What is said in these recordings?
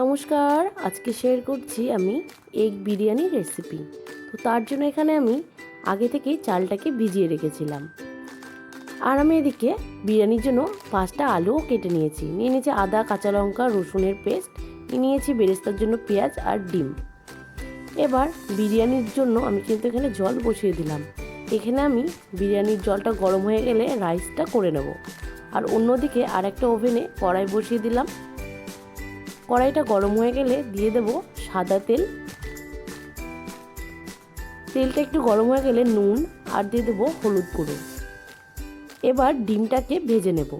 নমস্কার, আজকে শেয়ার করছি আমি এগ বিরিয়ানির রেসিপি। তো তার জন্য এখানে আমি আগে থেকেই চালটাকে ভিজিয়ে রেখেছিলাম। আর আমি এদিকে বিরিয়ানির জন্য 5টা আলুও কেটে নিয়েছি। নিয়ে নিয়েছি আদা, কাঁচা লঙ্কা, রসুনের পেস্ট, নিয়েছি বেরেস্তার জন্য পেঁয়াজ আর ডিম। এবার বিরিয়ানির জন্য আমি কিন্তু এখানে জল বসিয়ে দিলাম। এখানে আমি বিরিয়ানির জলটা গরম হয়ে গেলে রাইসটা করে নেব। আর অন্যদিকে আর একটা ওভেনে কড়াই বসিয়ে দিলাম। কড়াইটা গরম হয়ে গেলে দিয়ে দেব সাদা তেল। তেলটা একটু গরম হয়ে গেলে নুন আর দিয়ে দেবো হলুদ গুঁড়ো। এবার ডিমটাকে ভেজে নেব।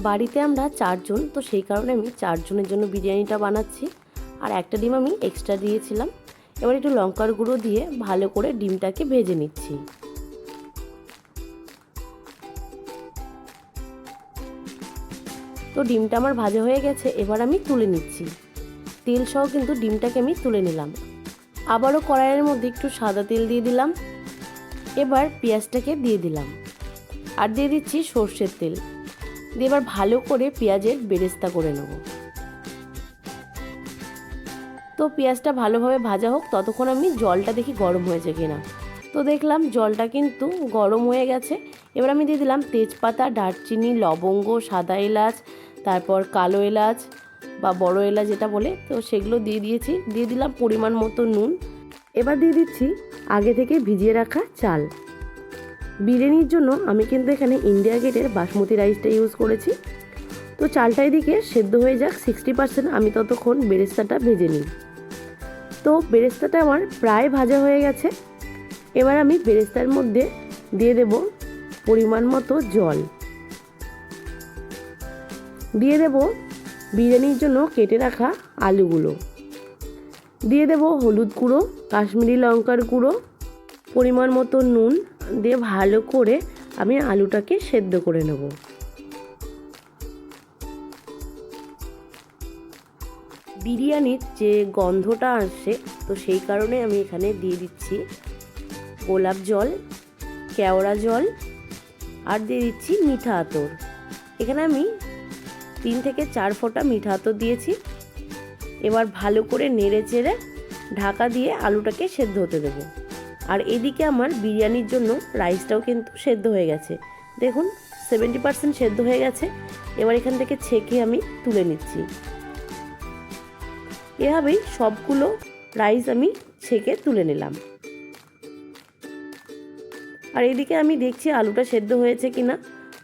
বাড়িতে আমরা 4 জন, তো সেই কারণে আমি 4 জনের জন্য বিরিয়ানিটা বানাচ্ছি। আর একটা ডিম আমি এক্সট্রা দিয়েছিলাম। এবার একটু লঙ্কার গুঁড়ো দিয়ে ভালো করে ডিমটাকে ভেজে নিচ্ছি। তো ডিমটা আমার ভাজা হয়ে গেছে, এবার আমি তুলে নিচ্ছি। তেল সহ কিন্তু ডিমটাকে আমি তুলে নিলাম। আবারও কড়াইয়ের মধ্যে একটু সাদা তেল দিয়ে দিলাম। এবার পেঁয়াজটাকে দিয়ে দিলাম আর দিয়ে দিচ্ছি সর্ষের তেল দিয়ে এবার ভালো করে পেঁয়াজের বেরেস্তা করে নেব। তো পেঁয়াজটা ভালোভাবে ভাজা হোক, ততক্ষণ আমি জলটা দেখি গরম হয়েছে কিনা। তো দেখলাম জলটা কিন্তু গরম হয়ে গেছে। এবার আমি দিয়ে দিলাম তেজপাতা, দারচিনি, লবঙ্গ, সাদা এলাচ, তারপর কালো এলাচ বা বড় এলাচ যেটা বলে, তো সেগুলো দিয়ে দিয়েছি। দিয়ে দিলাম পরিমাণ মতো নুন। এবার দিয়ে দিচ্ছি আগে থেকে ভিজিয়ে রাখা চাল। বিরিয়ানির জন্য আমি কিন্তু এখানে ইন্ডিয়া গেটের বাসমতি রাইসটা ইউজ করেছি। তো চালটা এদিকে সেদ্ধ হয়ে যাক 60%, আমি ততক্ষণ বেরেস্তাটা ভেজে নিই। তো বেরেস্তাটা আমার প্রায় ভাজা হয়ে গেছে। এবার আমি বেরেস্তার মধ্যে দিয়ে দেব পরিমাণ মতো জল। দিয়ে দেব বিরিয়ানির জন্য কেটে রাখা আলুগুলো। দিয়ে দেব হলুদ গুঁড়ো, কাশ্মীরি লঙ্কার গুঁড়ো, পরিমাণ মতো নুন দিয়ে ভালো করে আমি আলুটাকে সেদ্ধ করে নেব। বিরিয়ানির যে গন্ধটা আসে, তো সেই কারণে আমি এখানে দিয়ে দিচ্ছি গোলাপ জল, কেওড়া জল আর দিয়ে দিচ্ছি মিঠা আতর। এখানে আমি 3 থেকে 4 ফোঁটা মিঠা আতর দিয়েছি। এবার ভালো করে নেড়ে চেড়ে ঢাকা দিয়ে আলুটাকে সেদ্ধ হতে দেবো। আর এদিকে আমার বিরিয়ানির জন্য রাইসটাও কিন্তু সেদ্ধ হয়ে গেছে। দেখুন 70% সেদ্ধ হয়ে গেছে। এবার এখান থেকে ছেঁকে আমি তুলে নিচ্ছি। এভাবেই সবগুলো রাইস আমি ছেঁকে তুলে নিলাম। আর এদিকে আমি দেখছি আলুটা সেদ্ধ হয়েছে কিনা।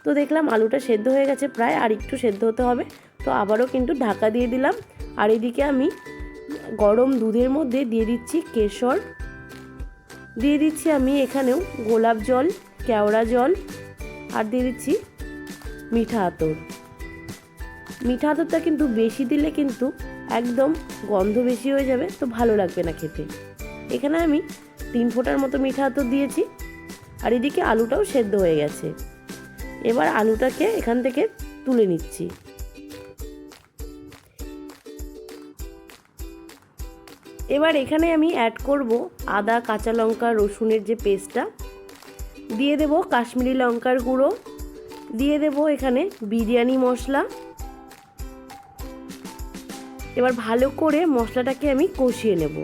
তো দেখলাম আলুটা সেদ্ধ হয়ে গেছে প্রায়, আর একটু সেদ্ধ হতে হবে। তো আবারও কিন্তু ঢাকা দিয়ে দিলাম। আর এদিকে আমি গরম দুধের মধ্যে দিয়ে দিচ্ছি কেশর, দিয়ে দিচ্ছি আমি এখানেও গোলাপ জল, কেওড়া জল আর দিয়ে দিচ্ছি মিঠা আতর। মিঠা আতরটা কিন্তু বেশি দিলে কিন্তু একদম গন্ধ বেশি হয়ে যাবে, তো ভালো লাগবে না খেতে। এখানে আমি 3 ফোঁটার মতো মিঠা আতর দিয়েছি। আর এদিকে আলুটাও সেদ্ধ হয়ে গেছে। এবার আলুটাকে এখান থেকে তুলে নিচ্ছি। এবার এখানে আমি অ্যাড করব আদা, কাঁচা লঙ্কা, রসুনের যে পেস্টটা, দিয়ে দেব কাশ্মীরি লঙ্কার গুঁড়ো, দিয়ে দেব এখানে বিরিয়ানি মশলা। এবার ভালো করে মশলাটাকে আমি কষিয়ে নেব।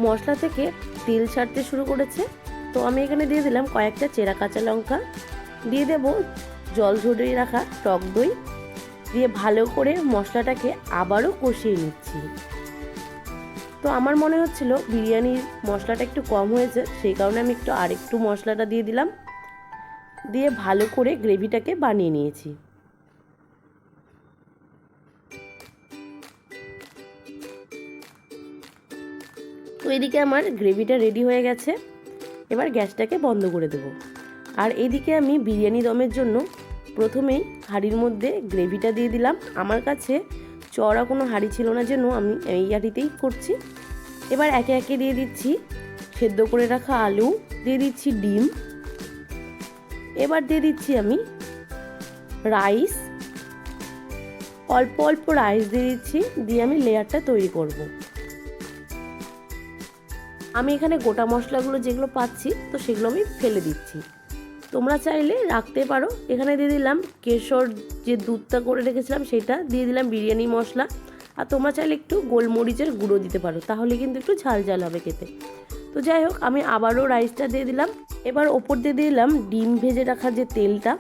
মশলা থেকে তেল ছাড়তে শুরু করেছে। তো আমি এখানে দিয়ে দিলাম কয়েকটা চেরা কাঁচা লঙ্কা, দিয়ে দেব জল ঝরিয়ে রাখা টক দই, দিয়ে ভালো করে মশলাটাকে আবারও কষিয়ে নিচ্ছি। তো আমার মনে হচ্ছিল বিরিয়ানির মশলাটা একটু কম হয়েছে, সেই কারণে আমি আরেকটু মশলাটা দিয়ে দিলাম। দিয়ে ভালো করে গ্রেভিটাকে বানিয়ে নিয়েছি। তো এদিকে আমার গ্রেভিটা রেডি হয়ে গেছে। এবার গ্যাসটাকে বন্ধ করে দেব। আর এদিকে আমি বিরিয়ানি দমের জন্য প্রথমেই হাঁড়ির মধ্যে গ্রেভিটা দিয়ে দিলাম। আমার কাছে চওড়া কোনো হাঁড়ি ছিল না, জন্য আমি এই হাঁড়িতেই করছি। এবার একে একে দিয়ে দিচ্ছি সেদ্ধ করে রাখা আলু, দিয়ে দিচ্ছি ডিম, এবার দিয়ে দিচ্ছি আমি রাইস, অল্প অল্প রাইস দিয়ে দিচ্ছি, দিয়ে আমি লেয়ারটা তৈরি করব। আমি এখানে গোটা মশলাগুলো যেগুলো পাচ্ছি তো সেগুলো আমি ফেলে দিচ্ছি, তোমরা চাইলে রাখতে পারো। এখানে দিয়ে দিলাম কেশর, যে দুধটা করে রেখেছিলাম সেটা দিয়ে দিলাম, বিরিয়ানি মশলা, আর তোমরা চাইলে একটু গোলমরিচের গুঁড়ো দিতে পারো, তাহলে কিন্তু একটু ঝাল ঝাল হবে খেতে। তো যাই হোক, আমি আবারও রাইসটা দিয়ে দিলাম। এবার ওপর দিয়ে দিলাম ডিম ভেজে রাখা যে তেলটা,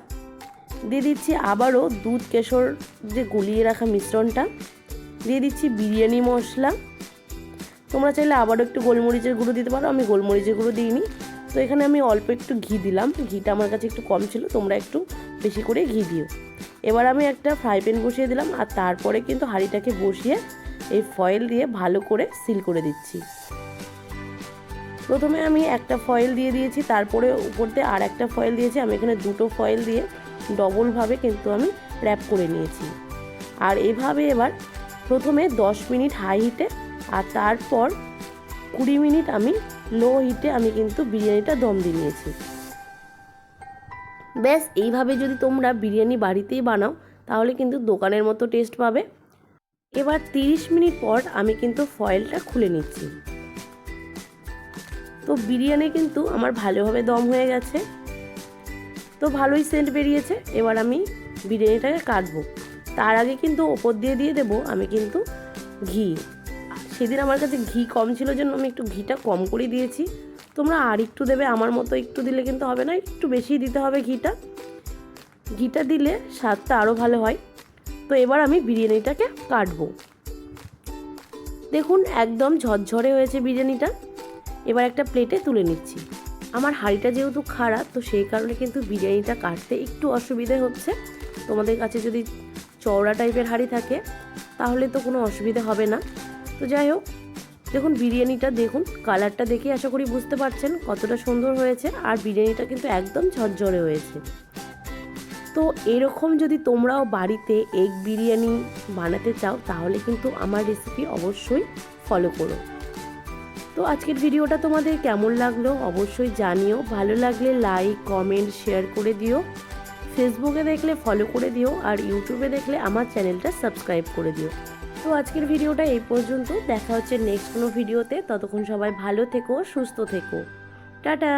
দিয়ে দিচ্ছি আবারও দুধ কেশর যে গুলিয়ে রাখা মিশ্রণটা, দিয়ে দিচ্ছি বিরিয়ানি মশলা। তোমরা চাইলে আবারও একটু গোলমরিচের গুঁড়ো দিতে পারো, আমি গোলমরিচের গুঁড়ো দিইনি। তো এখানে আমি অল্প একটু ঘি দিলাম, ঘিটা আমার কাছে একটু কম ছিল, তোমরা একটু বেশি করে ঘি দিও। এবার আমি একটা ফ্রাই প্যান বসিয়ে দিলাম, আর তারপরে কিন্তু হাঁড়িটাকে বসিয়ে এই ফয়েল দিয়ে ভালো করে সিল করে দিচ্ছি। প্রথমে আমি একটা ফয়েল দিয়ে দিয়েছি, তারপরে উপর দিয়ে আর একটা ফয়েল দিয়েছি। আমি এখানে দুটো ফয়েল দিয়ে ডবলভাবে কিন্তু আমি র্যাপ করে নিয়েছি। আর এভাবে এবার প্রথমে 10 মিনিট হাই হিটে, আর তারপর 20 মিনিট আমি লো হিটে আমি কিন্তু বিরিয়ানিটা দম দিয়ে নিয়েছি। ব্যাস এইভাবে যদি তোমরা বিরিয়ানি বাড়িতেই বানাও তাহলে কিন্তু দোকানের মতো টেস্ট পাবে। এবার 30 মিনিট পর আমি কিন্তু ফয়েলটা খুলে নিচ্ছি। তো বিরিয়ানি কিন্তু আমার ভালোভাবে দম হয়ে গেছে, তো ভালোই সেন্ট বেরিয়েছে। এবার আমি বিরিয়ানিটাকে কাটবো, তার আগে কিন্তু ওপর দিয়ে দিয়ে দেবো আমি কিন্তু ঘি। সেদিন আমার কাছে ঘি কম ছিল জন্য আমি একটু ঘিটা কম করে দিয়েছি, তোমরা আর একটু দেবে, আমার মতো একটু দিলে কিন্তু হবে না, একটু বেশি দিতে হবে ঘিটা দিলে স্বাদটা আরও ভালো হয়। তো এবার আমি বিরিয়ানিটাকে কাটবো। দেখুন একদম ঝরঝরে হয়েছে বিরিয়ানিটা। এবার একটা প্লেটে তুলে নিচ্ছি। আমার হাঁড়িটা যেহেতু খারাপ, তো সেই কারণে কিন্তু বিরিয়ানিটা কাটতে একটু অসুবিধে হচ্ছে। তোমাদের কাছে যদি চওড়া টাইপের হাঁড়ি থাকে তাহলে তো কোনো অসুবিধা হবে না। তো যাই হোক, দেখুন বিরিয়ানিটা, দেখুন কালারটা দেখে আশা করি বুঝতে পারছেন কতটা সুন্দর হয়েছে, আর বিরিয়ানিটা কিন্তু একদম ঝরঝরে হয়েছে। তো এরকম যদি তোমরাও বাড়িতে এগ বিরিয়ানি বানাতে চাও তাহলে কিন্তু আমার রেসিপি অবশ্যই ফলো করো। তো আজকের ভিডিওটা তোমাদের কেমন লাগলো অবশ্যই জানিও, ভালো লাগলে লাইক কমেন্ট শেয়ার করে দিও, ফেসবুকে দেখলে ফলো করে দিও, আর ইউটিউবে দেখলে আমার চ্যানেলটা সাবস্ক্রাইব করে দিও। তো আজকের ভিডিওটা এই পর্যন্ত, দেখা হচ্ছে নেক্সট কোনো ভিডিওতে। ততক্ষণ সবাই ভালো থেকো, সুস্থ থেকো, টাটা।